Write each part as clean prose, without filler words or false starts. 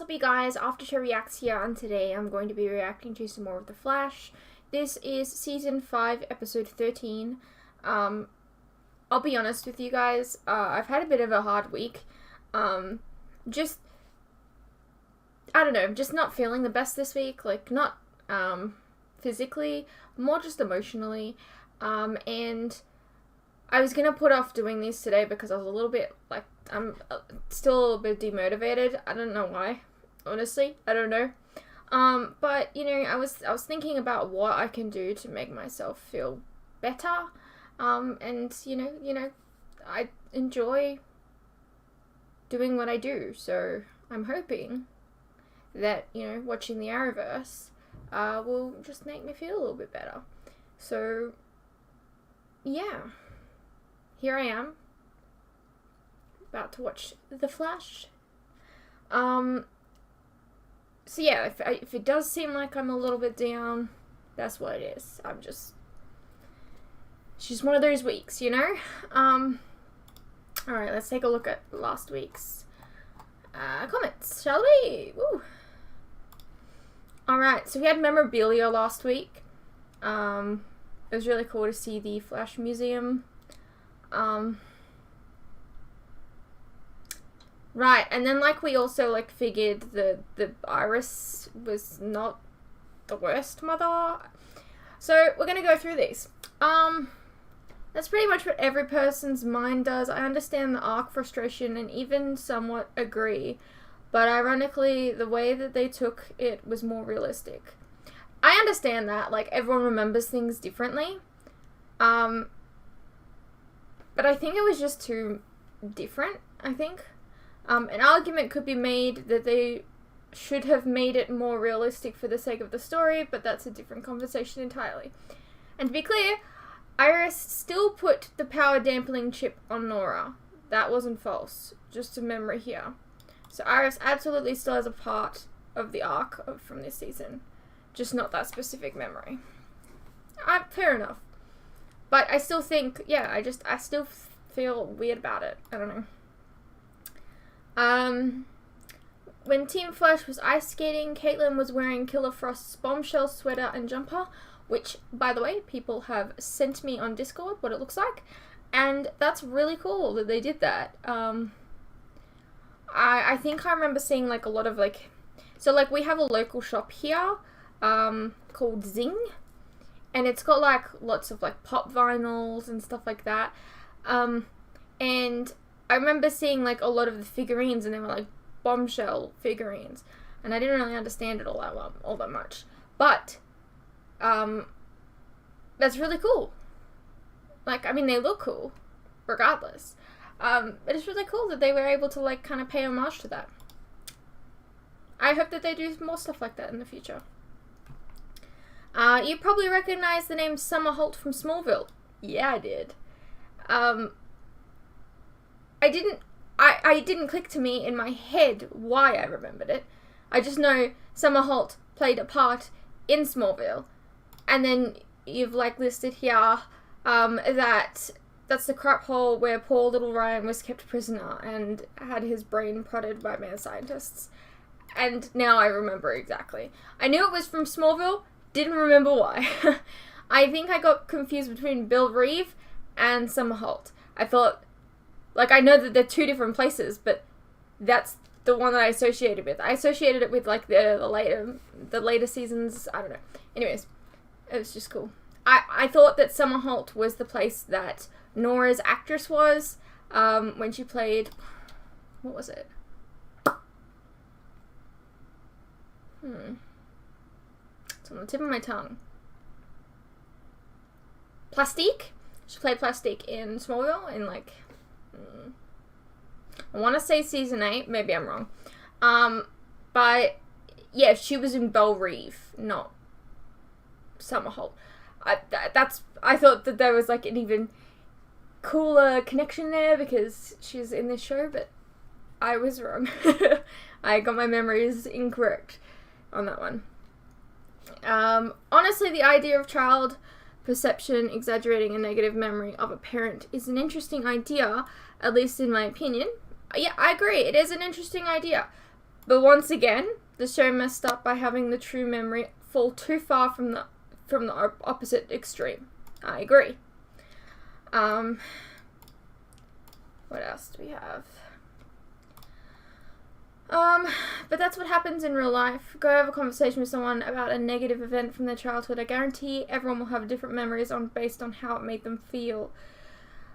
up, you guys? After Reacts here, and today I'm going to be reacting to some more of The Flash. This is Season 5, Episode 13. I'll be honest with you guys, I've had a bit of a hard week. I don't know, just not feeling the best this week. Like, not physically, more just emotionally. And I was gonna put off doing these today because I was a little bit, like, I'm still a little bit demotivated. I don't know why, honestly. I don't know. But, you know, I was thinking about what I can do to make myself feel better. And, you know, I enjoy doing what I do. So I'm hoping that, you know, watching the Arrowverse will just make me feel a little bit better. So, yeah. Here I am, about to watch The Flash. So yeah, if it does seem like I'm a little bit down, that's what it is. It's just one of those weeks, you know? Alright, let's take a look at last week's comments, shall we? Woo! Alright, so we had memorabilia last week. It was really cool to see the Flash Museum. Right, and then, like, we also, like, figured the Iris was not the worst mother. So, we're gonna go through these. That's pretty much what every person's mind does. I understand the arc frustration and even somewhat agree, but ironically, the way that they took it was more realistic. I understand that, like, everyone remembers things differently. But I think it was just too different, I think. An argument could be made that they should have made it more realistic for the sake of the story, but that's a different conversation entirely. And to be clear, Iris still put the power dampening chip on Nora. That wasn't false. Just a memory here. So Iris absolutely still has a part of the arc from this season. Just not that specific memory. Fair enough. But I still think, yeah, I still feel weird about it. I don't know. When Team Flash was ice skating, Caitlin was wearing Killer Frost's bombshell sweater and jumper, which, by the way, people have sent me on Discord what it looks like, and that's really cool that they did that. I think I remember seeing, like, a lot of, like, so, like, we have a local shop here, called Zing, and it's got, like, lots of, like, pop vinyls and stuff like that, and I remember seeing, like, a lot of the figurines, and they were, like, bombshell figurines, and I didn't really understand it all that much, but, that's really cool. Like, I mean, they look cool, regardless, but it's really cool that they were able to, like, kind of pay homage to that. I hope that they do more stuff like that in the future. You probably recognize the name Summer Holt from Smallville. Yeah, I did. I didn't click to me in my head why I remembered it. I just know Summer Holt played a part in Smallville. And then you've, like, listed here, that's the crap hole where poor little Ryan was kept prisoner and had his brain prodded by mad scientists. And now I remember exactly. I knew it was from Smallville, didn't remember why. I think I got confused between Bill Reeve and Summer Holt. I thought, like, I know that they're two different places, but that's the one that I associated with. I associated it with, like, the later seasons. I don't know. Anyways, it was just cool. I thought that Summer Holt was the place that Nora's actress was, when she played, what was it? It's on the tip of my tongue. Plastique? She played Plastique in Smallville in, like, I want to say season 8, maybe I'm wrong. But yeah, she was in Belle Reeve, not Summer Holt. I thought that there was, like, an even cooler connection there because she's in this show, but I was wrong. I got my memories incorrect on that one. Honestly, the idea of child perception exaggerating a negative memory of a parent is an interesting idea, at least in my opinion. Yeah, I agree. It is an interesting idea. But once again, the show messed up by having the true memory fall too far from the opposite extreme. I agree. What else do we have? But that's what happens in real life. Go have a conversation with someone about a negative event from their childhood. I guarantee everyone will have different memories based on how it made them feel.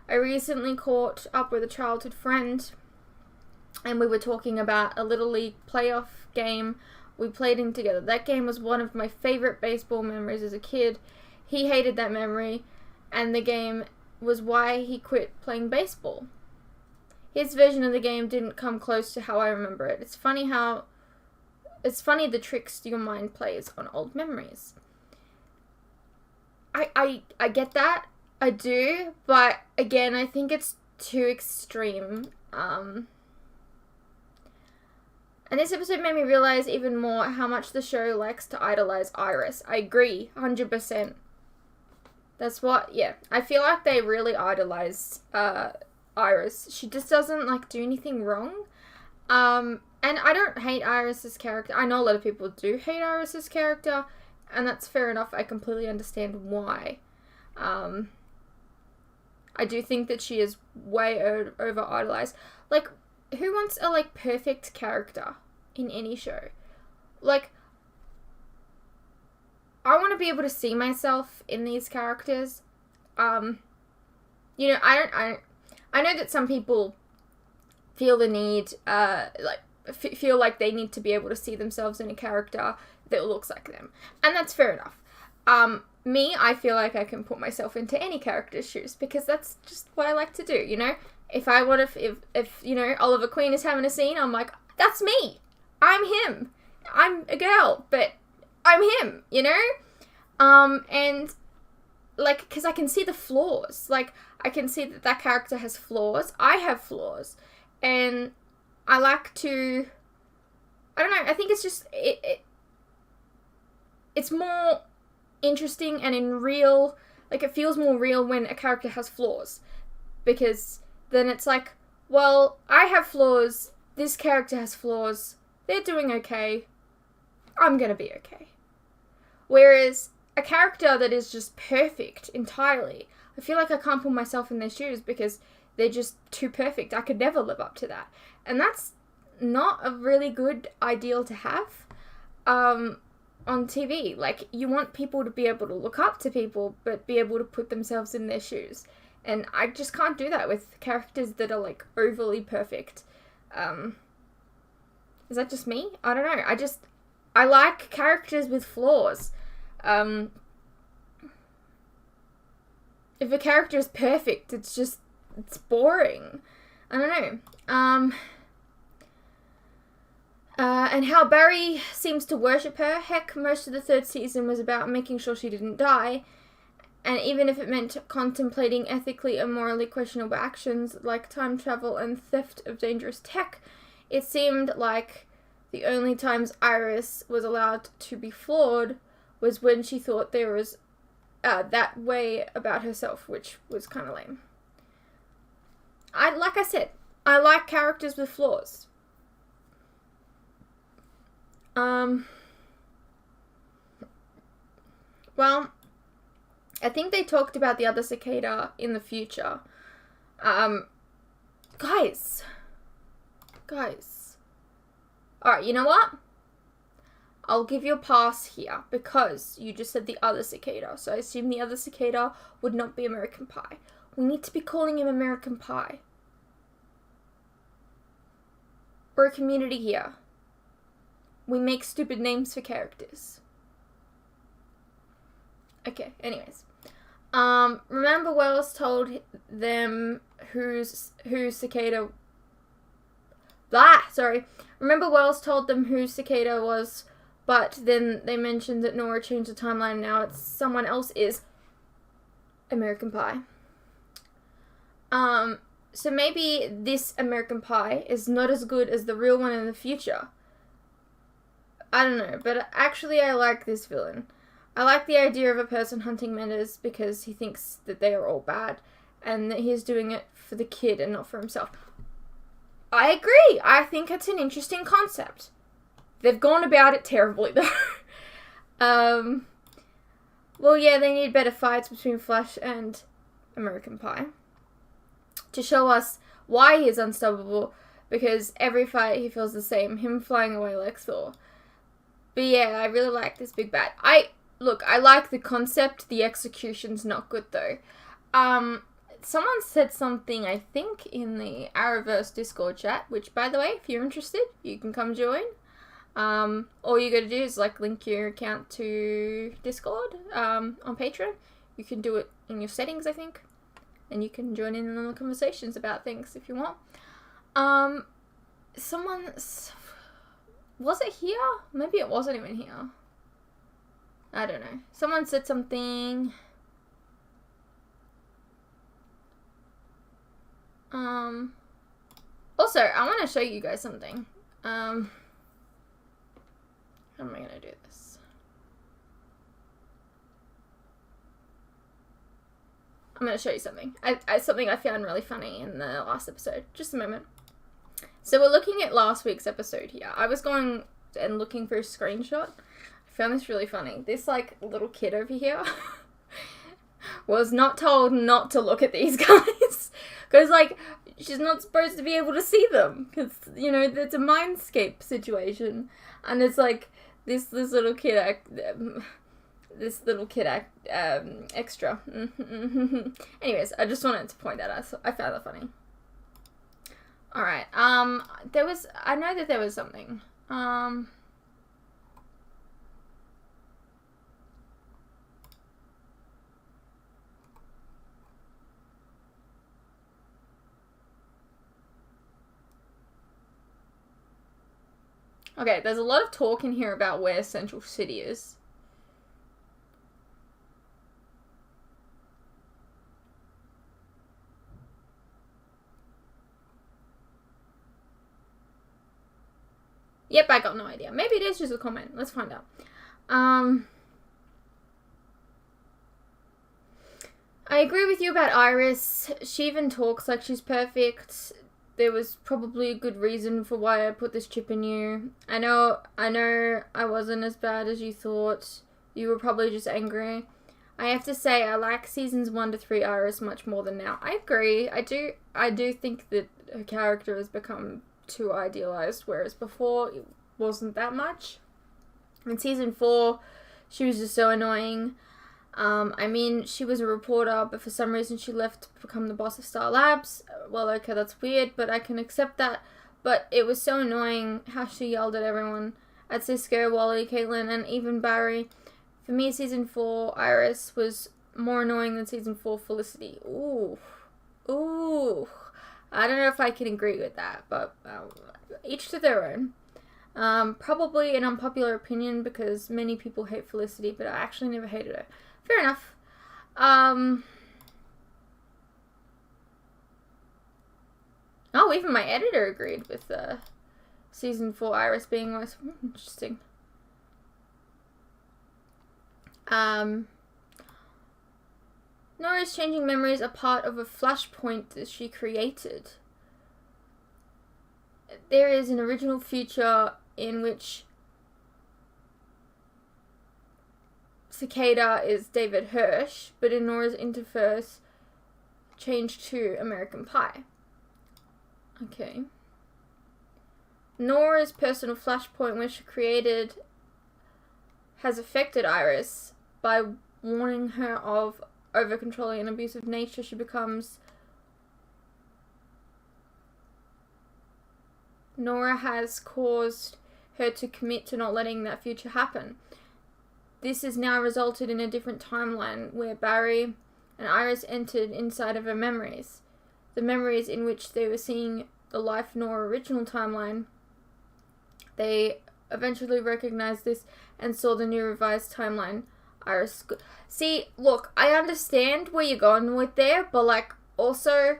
I recently caught up with a childhood friend, and we were talking about a Little League playoff game we played in together. That game was one of my favorite baseball memories as a kid. He hated that memory, and the game was why he quit playing baseball. His version of the game didn't come close to how I remember it. It's funny the tricks your mind plays on old memories. I get that. I do, but again, I think it's too extreme. And this episode made me realize even more how much the show likes to idolize Iris. I agree, 100%. That's what, yeah. I feel like they really idolize Iris. She just doesn't like do anything wrong. And I don't hate Iris's character. I know a lot of people do hate Iris's character, and that's fair enough. I completely understand why. I do think that she is way over idolized. Like, who wants a like perfect character in any show? Like, I want to be able to see myself in these characters. You know, I know that some people feel the need, feel like they need to be able to see themselves in a character that looks like them. And that's fair enough. Me, I feel like I can put myself into any character's shoes because that's just what I like to do, you know? If I want to, if you know, Oliver Queen is having a scene, I'm like, that's me. I'm him. I'm a girl, but I'm him, you know? And like, because I can see the flaws. Like, I can see that that character has flaws. I have flaws. And I like to, I don't know, I think it's just, it's more interesting and in real, like, it feels more real when a character has flaws. Because then it's like, well, I have flaws, this character has flaws, they're doing okay, I'm gonna be okay. Whereas a character that is just perfect entirely, I feel like I can't put myself in their shoes because they're just too perfect. I could never live up to that. And that's not a really good ideal to have on TV. Like, you want people to be able to look up to people, but be able to put themselves in their shoes. And I just can't do that with characters that are, like, overly perfect. Is that just me? I don't know. I like characters with flaws. If a character is perfect, it's boring. I don't know. And how Barry seems to worship her. Heck, most of the third season was about making sure she didn't die. And even if it meant contemplating ethically and morally questionable actions like time travel and theft of dangerous tech, it seemed like the only times Iris was allowed to be flawed was when she thought there was that way about herself, which was kind of lame. Like I said, I like characters with flaws. Well, I think they talked about the other cicada in the future. Guys. Alright, you know what? I'll give you a pass here because you just said the other cicada. So I assume the other cicada would not be American Pie. We need to be calling him American Pie. We're a community here. We make stupid names for characters. Okay, anyways. Remember Wells told them whose cicada... Remember Wells told them who cicada was, but then they mentioned that Nora changed the timeline and now it's someone else is American Pie. So maybe this American Pie is not as good as the real one in the future. I don't know, but actually I like this villain. I like the idea of a person hunting Mendes because he thinks that they are all bad and that he's doing it for the kid and not for himself. I agree. I think it's an interesting concept. They've gone about it terribly, though. Well, yeah, they need better fights between Flash and American Pie to show us why he is unstoppable, because every fight he feels the same, him flying away like Thor. But yeah, I really like this big bad. I like the concept, the execution's not good, though. Someone said something, I think, in the Arrowverse Discord chat, which, by the way, if you're interested, you can come join. All you gotta do is, like, link your account to Discord, on Patreon. You can do it in your settings, I think. And you can join in on the conversations about things if you want. Was it here? Maybe it wasn't even here. I don't know. Someone said something. Also, I want to show you guys something. How am I going to do this? I'm going to show you something. Something I found really funny in the last episode. Just a moment. So we're looking at last week's episode here. I was going and looking for a screenshot. I found this really funny. This, like, little kid over here was not told not to look at these guys. Because, like, she's not supposed to be able to see them. Because, you know, it's a mindscape situation. And it's like, this little kid extra. Anyways, I just wanted to point that out. I found that funny. Alright, I know that there was something. Okay, there's a lot of talk in here about where Central City is. Yep, I got no idea. Maybe it is just a comment. Let's find out. I agree with you about Iris. She even talks like she's perfect. There was probably a good reason for why I put this chip in you. I know I wasn't as bad as you thought. You were probably just angry. I have to say, I like seasons 1 to 3 Iris much more than now. I agree. I do think that her character has become too idealized, whereas before it wasn't that much. In season 4, she was just so annoying. I mean, she was a reporter, but for some reason she left to become the boss of Star Labs. Well, okay, that's weird, but I can accept that. But it was so annoying how she yelled at everyone. At Cisco, Wally, Caitlin, and even Barry. For me, season 4 Iris was more annoying than season 4 Felicity. Ooh. I don't know if I can agree with that, but each to their own. Probably an unpopular opinion because many people hate Felicity, but I actually never hated her. Fair enough. Oh, even my editor agreed with season 4 Iris being most interesting. Nora's changing memories are part of a flashpoint that she created. There is an original future in which Cicada is David Hirsch, but in Nora's interverse, changed to American Pie. Okay. Nora's personal flashpoint, which she created, has affected Iris by warning her of over-controlling and abusive nature. She becomes... Nora has caused her to commit to not letting that future happen. This has now resulted in a different timeline where Barry and Iris entered inside of her memories. The memories in which they were seeing the Life Nora original timeline. They eventually recognized this and saw the new revised timeline. Iris... See, look, I understand where you're going with there, but, like, also,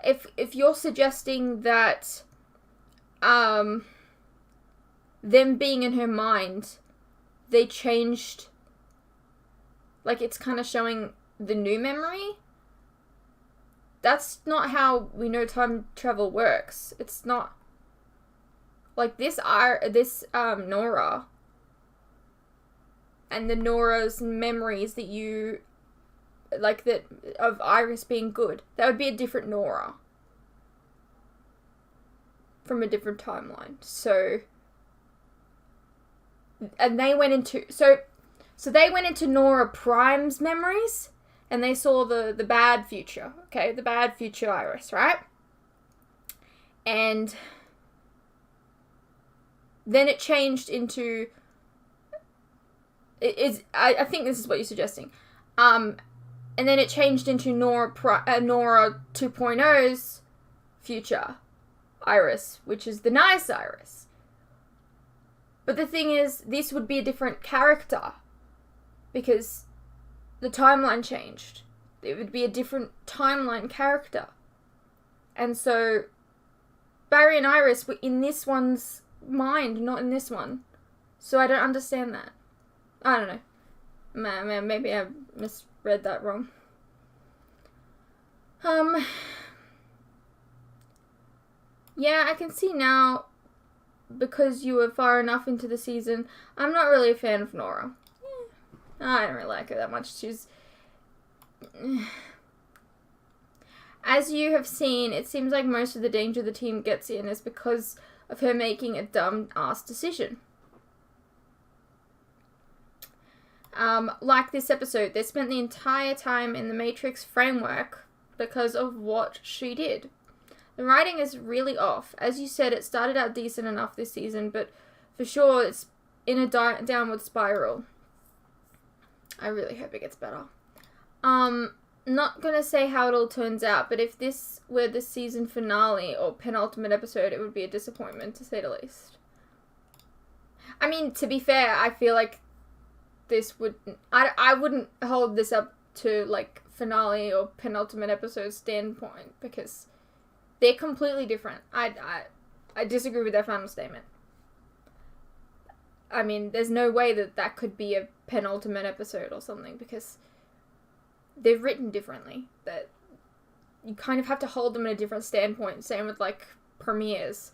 if you're suggesting that, them being in her mind, they changed, like, it's kind of showing the new memory, that's not how we know time travel works. It's not like this Nora and the Nora's memories that you like, that of Iris being good. That would be a different Nora from a different timeline. So, and they went into so they went into Nora Prime's memories, and they saw the bad future. Okay, the bad future Iris, right? And then it changed into I think this is what you're suggesting. And then it changed into Nora 2.0's future Iris, which is the nice Iris. But the thing is, this would be a different character because the timeline changed. It would be a different timeline character. And so Barry and Iris were in this one's mind, not in this one. So I don't understand that. I don't know. Maybe I misread that wrong. Yeah, I can see now, because you were far enough into the season, I'm not really a fan of Nora. I don't really like her that much. She's... As you have seen, it seems like most of the danger the team gets in is because of her making a dumb-ass decision. Like this episode, they spent the entire time in the Matrix framework because of what she did. The writing is really off. As you said, it started out decent enough this season, but for sure it's in a downward spiral. I really hope it gets better. Not gonna say how it all turns out, but if this were the season finale or penultimate episode, it would be a disappointment, to say the least. I mean, to be fair, I feel like this would... I wouldn't hold this up to, like, finale or penultimate episode standpoint, because they're completely different. I disagree with that final statement. I mean, there's no way that could be a penultimate episode or something, because they're written differently. That you kind of have to hold them in a different standpoint. Same with, like, premieres.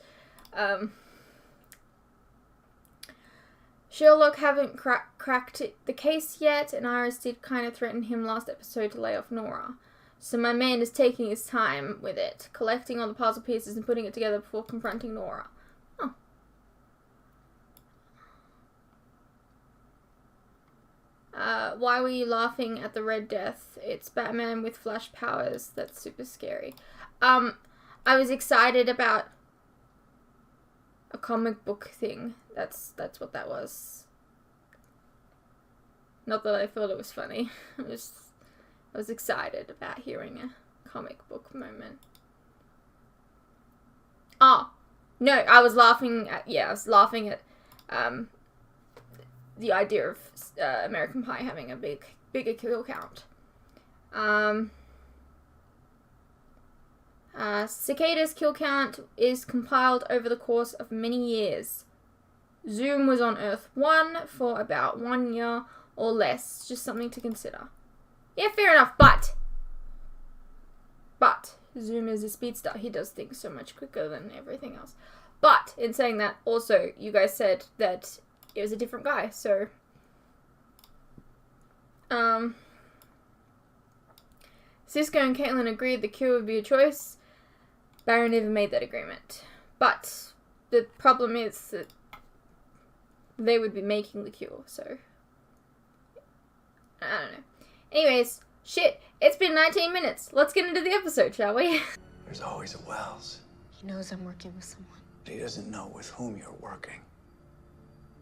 Sherlock haven't cracked the case yet, and Iris did kind of threaten him last episode to lay off Nora. So my man is taking his time with it, collecting all the puzzle pieces and putting it together before confronting Nora. Oh. Why were you laughing at the Red Death? It's Batman with flash powers. That's super scary. I was excited about a comic book thing. That's what that was. Not that I thought it was funny. I was excited about hearing a comic book moment. Oh, no, I was laughing at the idea of American Pie having a bigger kill count. Cicada's kill count is compiled over the course of many years. Zoom was on Earth 1 for about 1 year or less. Just something to consider. Yeah, fair enough, but Zoom is a speedster. He does things so much quicker than everything else. But, in saying that, also, you guys said that it was a different guy, so... Cisco and Caitlin agreed the cure would be a choice. Barry never made that agreement. But, the problem is that they would be making the cure, so... I don't know. Anyways, shit, it's been 19 minutes. Let's get into the episode, shall we? There's always a Wells. He knows I'm working with someone. He doesn't know with whom you're working.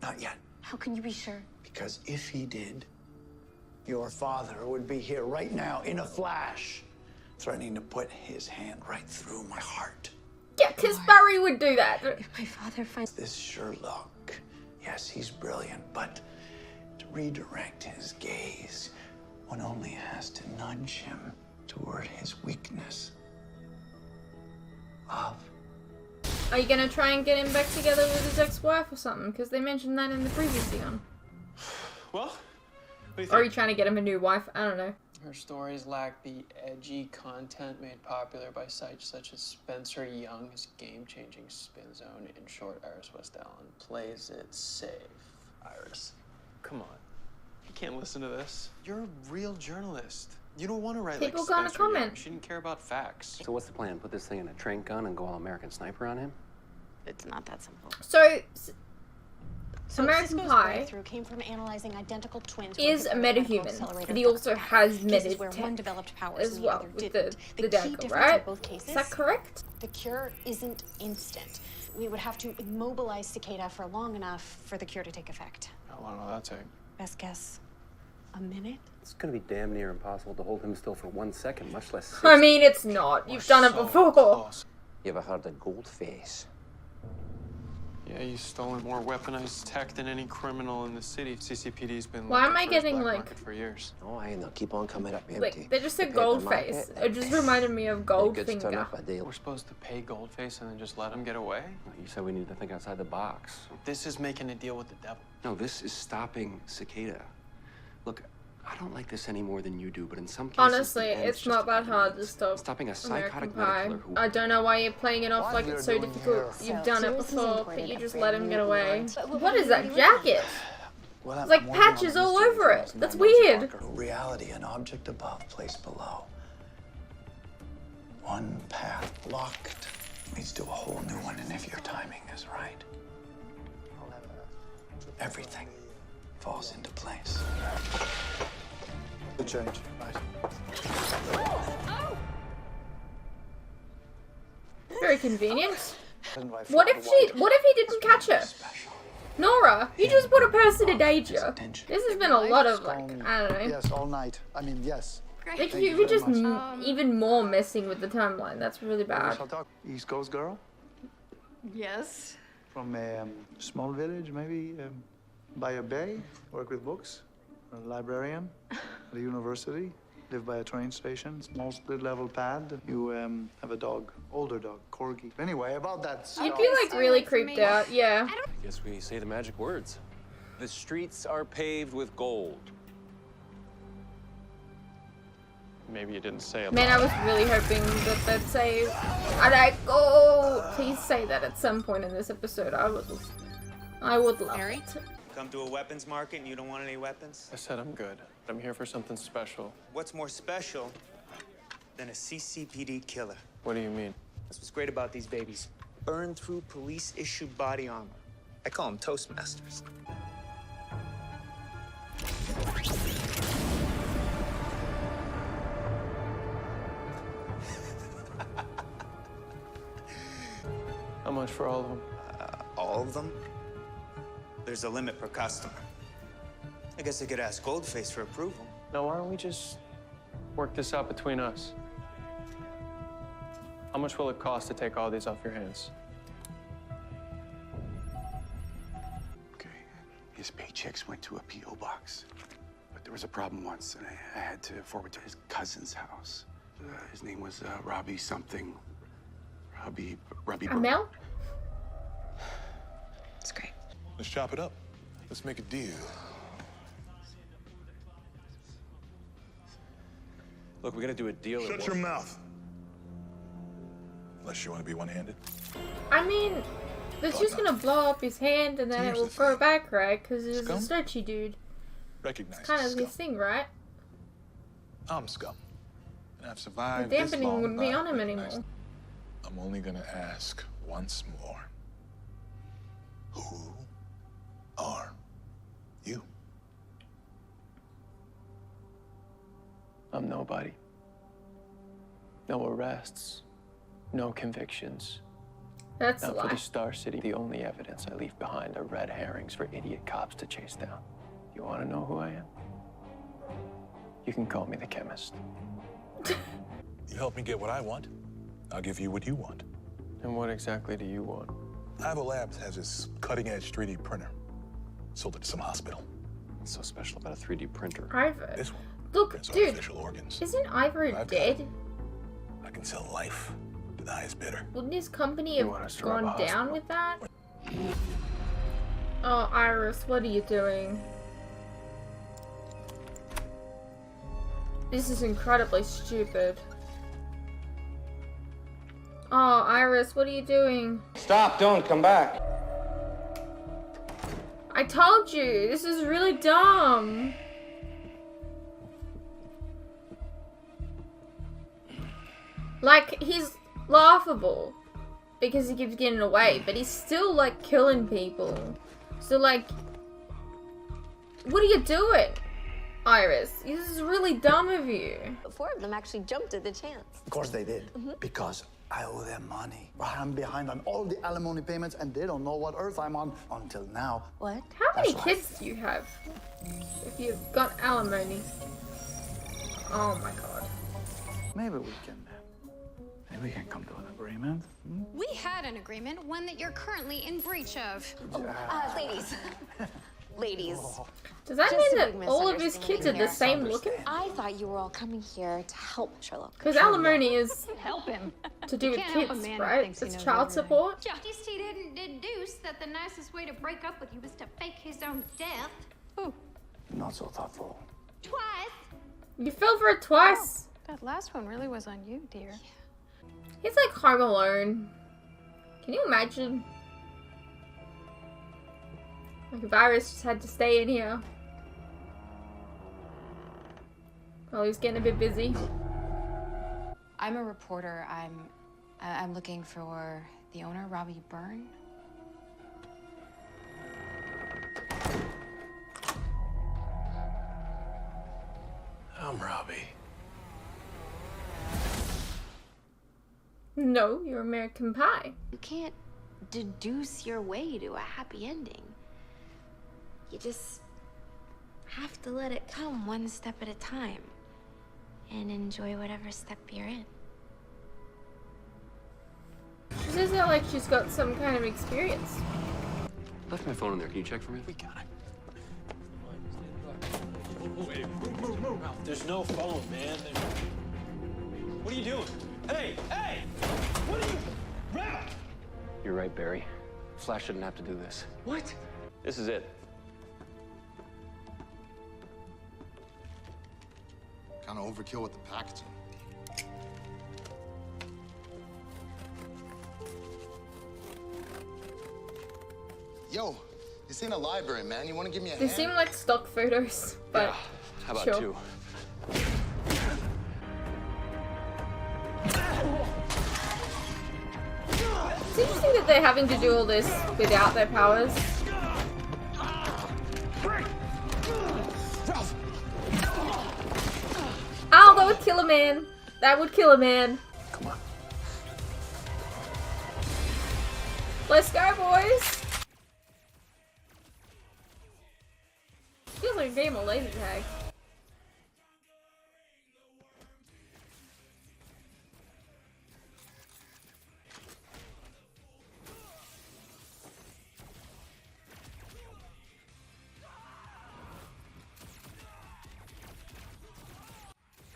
Not yet. How can you be sure? Because if he did, your father would be here right now in a flash, threatening to put his hand right through my heart. Yeah, because Barry would do that. If my father finds... This Sherlock, yes, he's brilliant, but to redirect his gaze, one only has to nudge him toward his weakness. Love. Are you gonna try and get him back together with his ex-wife or something? Because they mentioned that in the previous season. Well, what do you Or are think? you trying to get him a new wife? I don't know. Her stories lack the edgy content made popular by sites such as Spencer Young's game-changing Spin Zone. In short, Iris West Allen plays it safe. Iris, come on. You can't listen to this. You're a real journalist. You don't want to write People like gonna Spencer comment. Young. She didn't care about facts. So what's the plan? Put this thing in a trank gun and go all American Sniper on him? It's not that simple. So So American Cisco's Pie breakthrough came from analyzing identical twins is a metahuman, but he also has cases where meditech one developed powers as and the well other with didn't. the key dagger, difference right? in both cases, Is that correct? the cure isn't instant. We would have to immobilize Cicada for long enough for the cure to take effect. How long will that take? Best guess, a minute? It's gonna be damn near impossible to hold him still for 1 second, much less 6. I mean, it's not. You've done it So before. close. You ever heard of Goldface? Yeah, he's stolen more weaponized tech than any criminal in the city. CCPD's been Why am looking I for his getting, black like- market for years. Oh, I know. Keep on coming up empty. Like, they just said The paper Goldface. market, It just reminded me of they could turn Goldfinger. up a deal. We're supposed to pay Goldface and then just let him get away? You said we need to think outside the box. This is making a deal with the devil. No, this is stopping Cicada. Look, I don't like this any more than you do, but in some cases... Honestly, the end's it's just not that a hard to means. stop Stopping a American psychotic Pie. medical who... I don't know why you're playing it off What like we're it's so doing difficult. here. You've done it Sirius is before, imported but you a just brand let him new get away. line. But What is that jacket? Well, It's I'm like working on patches a all mystery over it. from That's Nine Months weird. Walker. Reality, an object above, placed below. One path locked leads to a whole new one, and if your timing is right, everything falls into place. Good change. Nice. Very convenient. What What if he didn't catch her? Special. Nora, you just put a person in danger. Attention. This has been a lot of, like, I don't know. Yes, all night. I mean, yes. Like, Thank you're you just very much. even more messing with the timeline. That's really We bad. shall talk. East Coast girl Yes. from a small village, maybe by a bay. Work with books. A librarian at a university. Live by a train station. Small split-level pad. You have a dog, older dog, corgi. Anyway, about that stuff. You'd be like really creeped out, yeah. I guess we say the magic words. The streets are paved with gold. Maybe you didn't say it. Man, I was really hoping that they'd say, I'd like, oh, please say that at some point in this episode. I would love Harry? it. Come to a weapons market and you don't want any weapons? I said I'm good. I'm here for something special. What's more special than a CCPD killer? What do you mean? That's what's great about these babies. Burn through police-issued body armor. I call them Toastmasters. How much for all of them? All of them? There's a limit per customer. I guess I could ask Goldface for approval. Now, why don't we just work this out between us? How much will it cost to take all these off your hands? Okay, his paychecks went to a P.O. box. But there was a problem once, and I had to forward to his cousin's house. His name was Robbie something. Robbie. Amel? It's great. Let's chop it up. Let's make a deal. Look, we're gonna do a deal. Shut your mouth. Unless you want to be one-handed. I mean, it's just gonna blow up his hand and then it Here's will the grow thing. back, right? Because he's a Scum? stretchy dude. Recognize Kind of scum. his thing, right? I'm scum. And I've The survived this dampening long wouldn't be not on him recognized. anymore. I'm only gonna ask once more. Who are you? I'm nobody. No arrests, no convictions. That's a Now, for lie. the Star City, the only evidence I leave behind are red herrings for idiot cops to chase down. You want to know who I am? You can call me the chemist. You help me get what I want, I'll give you what you want. And what exactly do you want? Ivo Labs has this cutting-edge 3D printer. Sold it to some hospital. What's so special about a 3D printer? Ivor. This one Look, prints dude, artificial organs. isn't Ivor I've got dead? I can sell life to the highest bidder. Wouldn't his company You have want us to rob gone a down hospital? with that? Oh, Iris, what are you doing? This is incredibly stupid. Oh, Iris, what are you doing? Stop, don't come back. I told you, this is really dumb. Like, he's laughable because he keeps getting away, but he's still like killing people. So like, what are you doing, Iris? This is really dumb of you. 4 of them actually jumped at the chance. Of course they did. Because I owe them money. I'm behind on all the alimony payments and they don't know what earth I'm on until now. What? How many kids do you have? If you've got alimony. Oh my god. Maybe we can come to an agreement. We had an agreement, one that you're currently in breach of. Ladies. Ladies. Does that Just mean a big that all of his kids are the same looking? I thought you were all coming here to help Sherlock. Because alimony is Help him. to do with Can't help a kids, man who right? thinks he It's knows child everything. support. At least he didn't deduce that the nicest way to break up with you was to fake his own death. Ooh, Not so thoughtful. Twice. You fell for it twice. that last one really was on you, dear. He's like home alone. Can you imagine? Like if Iris just had to stay in here. Oh, he's getting a bit busy. I'm a reporter. I'm looking for the owner, Robbie Byrne. I'm Robbie. No, you're American Pie. You can't deduce your way to a happy ending. You just have to let it come one step at a time and enjoy whatever step you're in. She says that like she's got some kind of experience. Left my phone in there. Can you check for me? We got it. Wait, move. Ralph, there's no phone, man. What are you doing? Hey! What are you... Ralph! You're right, Barry. Flash shouldn't have to do this. What? This is it. Kind of overkill with the packaging. Yo, this ain't a library, man. You want to give me a They hand? seem like stock photos, but Yeah. How about sure. 2? It's interesting that they're having to do all this without their powers. Ow, that would kill a man. That would kill a man. Come on. Let's go, boys. Feels like a game of laser tag.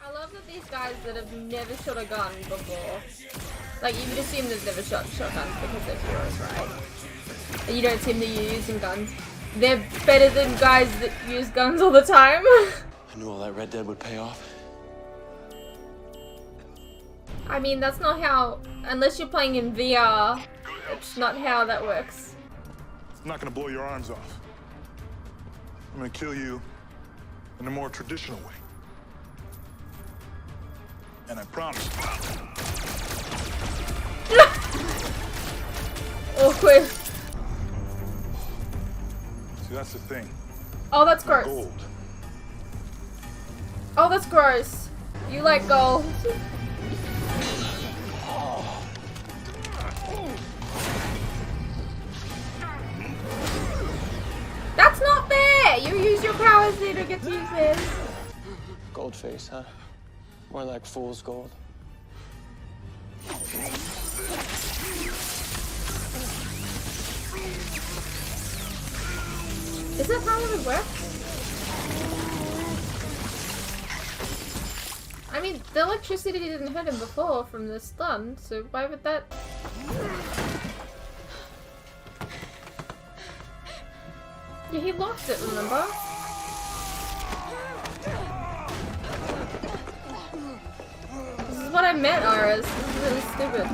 I love that these guys that have never shot a gun before, like you would assume they've never shot shotguns because they're heroes, right? And you don't seem to be using guns. They're better than guys that use guns all the time. I knew all that Red Dead would pay off. I mean, that's not how, unless you're playing in VR, it's not how that works. I'm not gonna blow your arms off. I'm gonna kill you in a more traditional way. And I promise. Awkward. See, that's the thing. Oh, that's Not gross. gold. Oh, that's gross. You like gold. That's not fair! You use your powers, they don't get to use theirs. Goldface, huh? More like fool's gold. Is that how it would work? I mean, the electricity didn't hurt him before from the stun, so why would that... Yeah, he locked it, remember? what I meant, Iris. This is really stupid.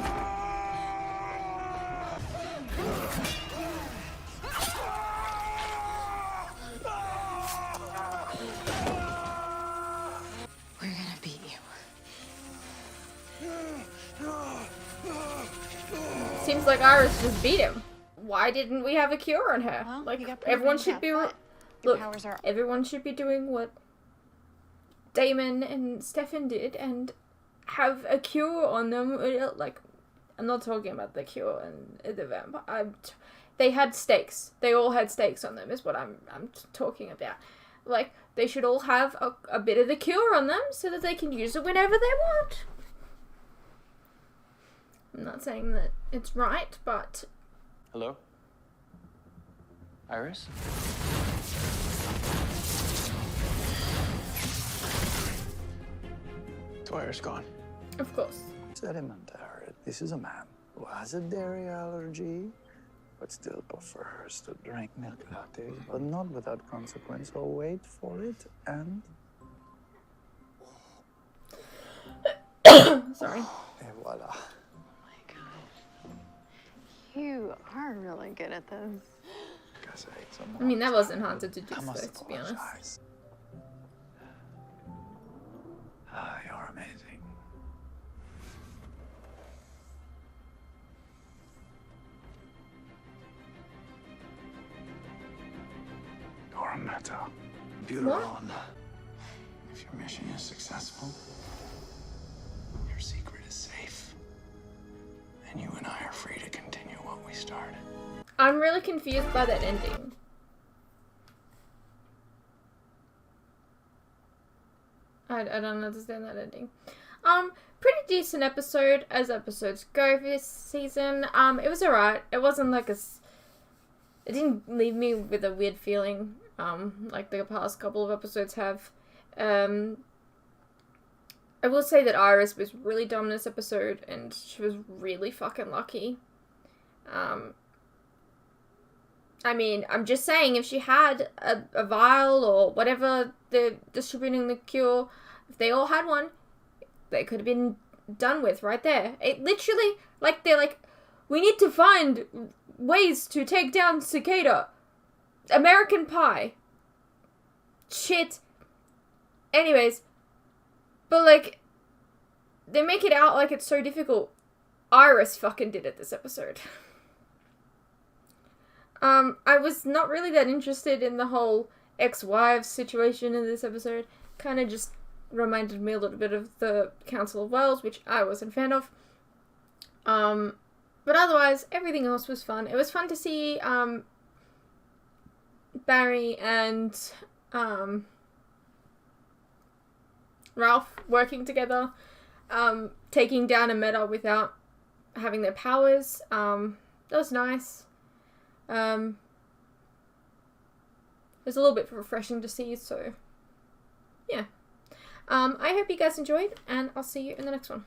We're gonna beat you. Seems like Iris just beat him. Why didn't we have a cure on her? Well, Like, you got pretty everyone banged should up, be... but Look, your powers are... everyone should be doing what Damon and Stefan did and have a cure on them. Like, I'm not talking about the cure and the vampire. They had stakes. They all had stakes on them is what I'm talking about. Like, they should all have a bit of the cure on them so that they can use it whenever they want. I'm not saying that it's right, but... Hello? Iris? So Iris gone. Of course. Sedimentary. This is a man who has a dairy allergy, but still prefers to drink milk lattes, but not without consequence. So wait for it and... Sorry. Et voila. You are really good at this. Guess I ate some I mean, that more. wasn't hard to do, I must though, to be honest. apologize. Ah, you're amazing. You're a meta. Beautiful. If your mission is successful, your secret is safe. And you and I are free to continue what we started. I'm really confused by that ending. I don't understand that ending. Pretty decent episode as episodes go this season. It was alright. It wasn't like it didn't leave me with a weird feeling, like the past couple of episodes have. I will say that Iris was really dumb this episode, and she was really fucking lucky. I mean, I'm just saying, if she had a vial or whatever they're distributing the cure, if they all had one, they could have been done with right there. It literally, like, they're like, we need to find ways to take down Cicada. American Pie. Shit. Anyways, but, like, they make it out like it's so difficult. Iris fucking did it this episode. I was not really that interested in the whole ex-wives situation in this episode. Kind of just reminded me a little bit of the Council of Wells, which I wasn't a fan of. But otherwise, everything else was fun. It was fun to see, Barry and, Ralph working together, taking down a meta without having their powers. That was nice. It was a little bit refreshing to see, so yeah. I hope you guys enjoyed, and I'll see you in the next one.